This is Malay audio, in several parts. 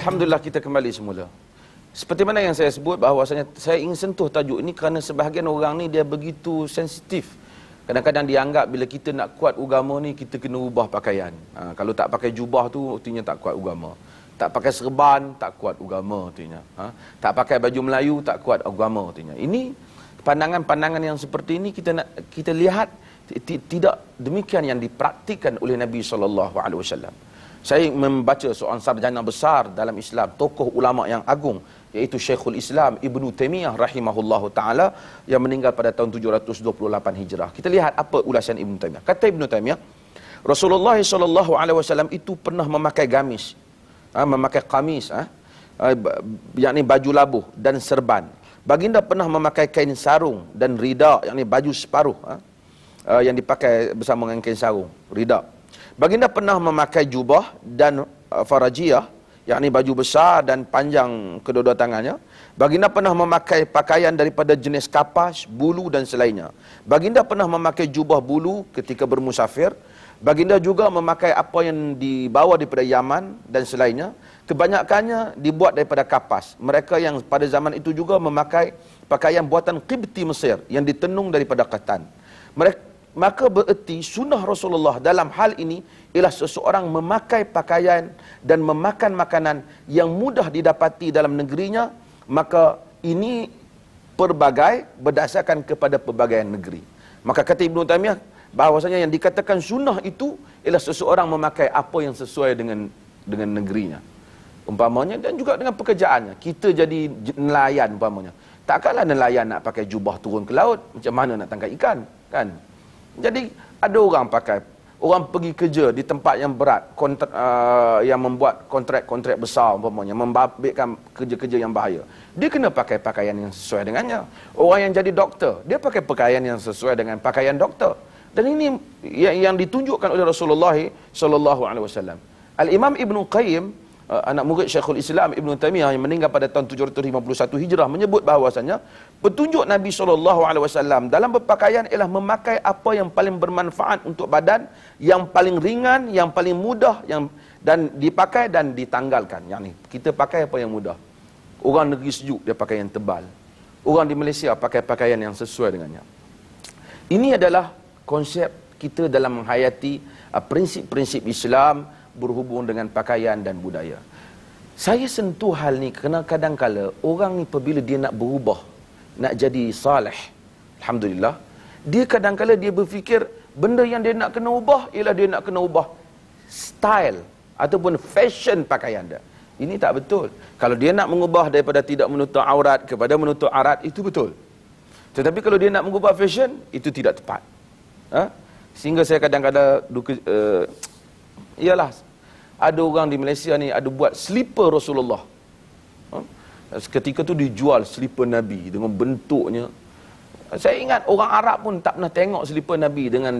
Alhamdulillah kita kembali semula. Seperti mana yang saya sebut bahawasanya saya ingin sentuh tajuk ini kerana sebahagian orang ni dia begitu sensitif. Kadang-kadang dianggap bila kita nak kuat agama ni kita kena ubah pakaian. Kalau tak pakai jubah tu artinya tak kuat agama. Tak pakai serban tak kuat agama artinya. Tak pakai baju Melayu tak kuat agama artinya. Ini pandangan-pandangan yang seperti ini kita lihat tidak demikian yang dipraktikkan oleh Nabi SAW. Saya membaca seorang sarjana besar dalam Islam, tokoh ulama yang agung, iaitu Syekhul Islam Ibnu Taimiyah rahimahullahu taala yang meninggal pada tahun 728 Hijrah. Kita lihat apa ulasan Ibnu Taimiyah. Kata Ibnu Taimiyah, Rasulullah SAW itu pernah memakai gamis, memakai qamis, yakni baju labuh dan serban. Baginda pernah memakai kain sarung dan rida, yakni baju separuh, yang dipakai bersama dengan kain sarung, rida. Baginda pernah memakai jubah dan farajiyah, yakni baju besar dan panjang kedua-dua tangannya. Baginda pernah memakai pakaian daripada jenis kapas, bulu dan selainnya. Baginda pernah memakai jubah bulu ketika bermusafir. Baginda juga memakai apa yang dibawa daripada Yaman dan selainnya. Kebanyakannya dibuat daripada kapas. Mereka yang pada zaman itu juga memakai pakaian buatan Qibti Mesir yang ditenung daripada katan. Maka bererti sunnah Rasulullah dalam hal ini ialah seseorang memakai pakaian dan memakan makanan yang mudah didapati dalam negerinya, maka ini berdasarkan kepada pelbagai negeri. Maka kata Ibnu Taimiyah bahawasanya yang dikatakan sunnah itu ialah seseorang memakai apa yang sesuai dengan negerinya. Umpamanya dan juga dengan pekerjaannya. Kita jadi nelayan umpamanya. Takkanlah nelayan nak pakai jubah turun ke laut, macam mana nak tangkap ikan, kan? Jadi ada orang pergi kerja di tempat yang berat, yang membuat kontrak-kontrak besar umpamanya, membabitkan kerja-kerja yang bahaya. Dia kena pakai pakaian yang sesuai dengannya. Orang yang jadi doktor, dia pakai pakaian yang sesuai dengan pakaian doktor. Dan ini yang ditunjukkan oleh Rasulullah SAW. Al-Imam Ibnu Qayyim, anak murid Syekhul Islam Ibnu Taimiyah yang meninggal pada tahun 751 Hijrah, menyebut bahawasanya petunjuk Nabi SAW dalam berpakaian ialah memakai apa yang paling bermanfaat untuk badan, yang paling ringan, yang paling mudah, dan dipakai dan ditanggalkan. Yang ni kita pakai apa yang mudah. Orang negeri sejuk dia pakai yang tebal. Orang di Malaysia pakai pakaian yang sesuai dengannya. Ini adalah konsep kita dalam menghayati prinsip-prinsip Islam berhubung dengan pakaian dan budaya. Saya sentuh hal ni kerana kadang-kala orang ni apabila dia nak berubah, nak jadi saleh, alhamdulillah, dia kadang-kala dia berfikir benda yang dia nak kena ubah ialah dia nak kena ubah style ataupun fashion pakaian dia. Ini tak betul. Kalau dia nak mengubah daripada tidak menutup aurat kepada menutup aurat, itu betul. Tetapi kalau dia nak mengubah fashion, itu tidak tepat. Sehingga saya kadang-kadang ialah ada orang di Malaysia ni ada buat slipper Rasulullah. Ketika tu dijual slipper Nabi dengan bentuknya. Saya ingat orang Arab pun tak pernah tengok slipper Nabi dengan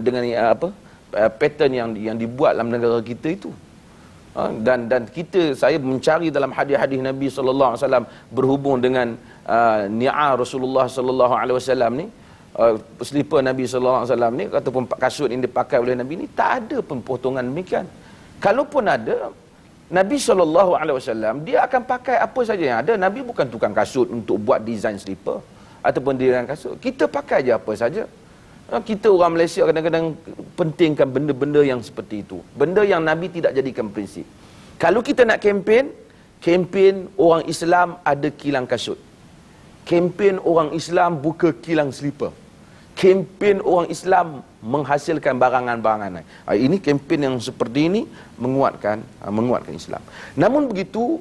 pattern yang dibuat dalam negara kita itu. Dan saya mencari dalam hadis-hadis Nabi SAW berhubung dengan ni'ah Rasulullah SAW ni, slipper Nabi SAW ni ataupun kasut yang dipakai oleh Nabi ni, tak ada pun potongan demikian. Kalaupun ada, Nabi SAW dia akan pakai apa saja yang ada. Nabi bukan tukang kasut untuk buat design slipper ataupun design kasut. Kita pakai je apa saja. Kita orang Malaysia kadang-kadang pentingkan benda-benda yang seperti itu. Benda yang Nabi tidak jadikan prinsip. Kalau kita nak kempen orang Islam ada kilang kasut. Kempen orang Islam buka kilang slipper. Kempen orang Islam menghasilkan barangan-barangan. Ini kempen yang seperti ini menguatkan Islam. Namun begitu,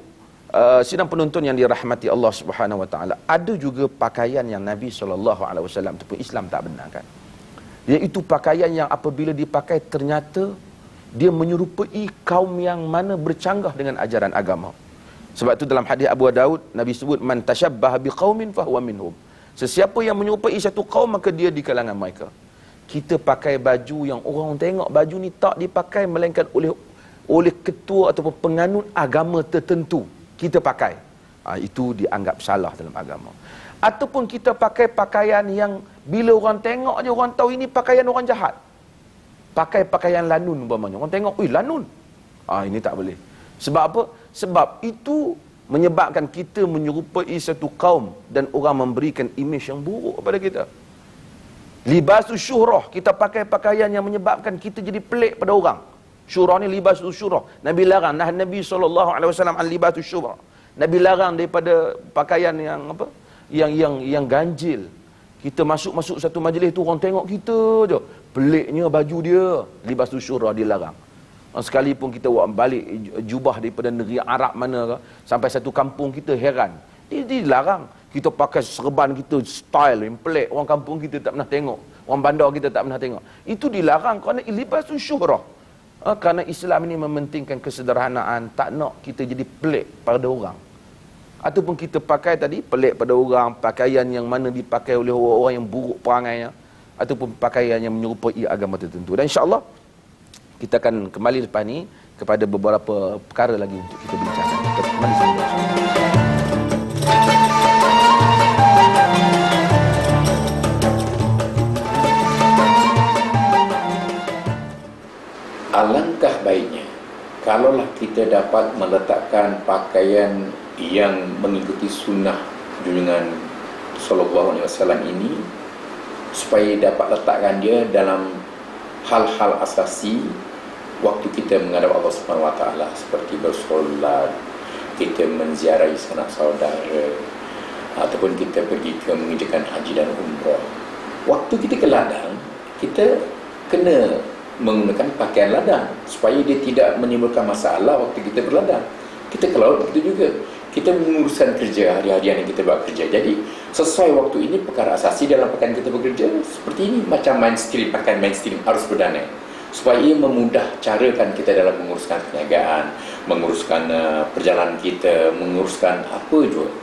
sidang penonton yang dirahmati Allah Subhanahu Wa Taala, ada juga pakaian yang Nabi SAW ataupun Islam tak benarkan. Iaitu pakaian yang apabila dipakai ternyata dia menyerupai kaum yang mana bercanggah dengan ajaran agama. Sebab itu dalam hadis Abu Daud, Nabi sebut man tashabbaha biqaumin fahuwa minhum. Sesiapa yang menyerupai satu kaum maka dia di kalangan mereka. Kita pakai baju yang orang tengok baju ni tak dipakai melainkan oleh ketua ataupun penganut agama tertentu. Kita pakai. Itu dianggap salah dalam agama. Ataupun kita pakai pakaian yang bila orang tengok je orang tahu ini pakaian orang jahat. Pakai pakaian lanun umpamanya. Orang tengok, lanun. Ini tak boleh. Sebab apa? Sebab itu menyebabkan kita menyerupai satu kaum dan orang memberikan imej yang buruk kepada kita. Libasus syuhrah, kita pakai pakaian yang menyebabkan kita jadi pelik pada orang. Syuhrah ni libasus syuhrah. Nabi larang, Nabi SAW an libasus syuhrah. Nabi larang daripada pakaian yang apa? Yang ganjil. Kita masuk satu majlis tu, orang tengok kita je. Peliknya baju dia. Libasus syuhrah dilarang. Sekalipun kita buat balik jubah daripada negeri Arab mana ke, sampai satu kampung kita heran. Dia dilarang. Kita pakai serban kita style yang pelik. Orang kampung kita tak pernah tengok. Orang bandar kita tak pernah tengok. Itu dilarang kerana libasus syuhrah. Kerana Islam ini mementingkan kesederhanaan. Tak nak kita jadi pelik pada orang. Ataupun kita pakai tadi pelik pada orang. Pakaian yang mana dipakai oleh orang-orang yang buruk perangainya. Ataupun pakaian yang menyerupai agama tertentu. Dan insyaAllah kita akan kembali lepas ni kepada beberapa perkara lagi untuk kita bincangkan. Kita kembali semula. Alangkah baiknya kalaulah kita dapat meletakkan pakaian yang mengikuti sunnah junjungan sallallahu alaihi wasallam ini, supaya dapat letakkan dia dalam hal-hal asasi waktu kita menghadap Allah Subhanahu Wa Taala, seperti bersolat, kita menziarahi sanak saudara, ataupun kita pergi ke mengerjakan haji dan umrah. Waktu kita ke ladang, kita kena menggunakan pakaian ladang supaya dia tidak menimbulkan masalah waktu kita berladang. Kita ke laut begitu juga. Kita menguruskan kerja hari-harian yang kita buat kerja. Jadi sesuai waktu ini perkara asasi dalam pakaian kita bekerja seperti ini, macam mainstream, pakaian mainstream harus berdanai supaya ia memudah carakan kita dalam menguruskan perniagaan, menguruskan perjalanan kita, menguruskan apa juga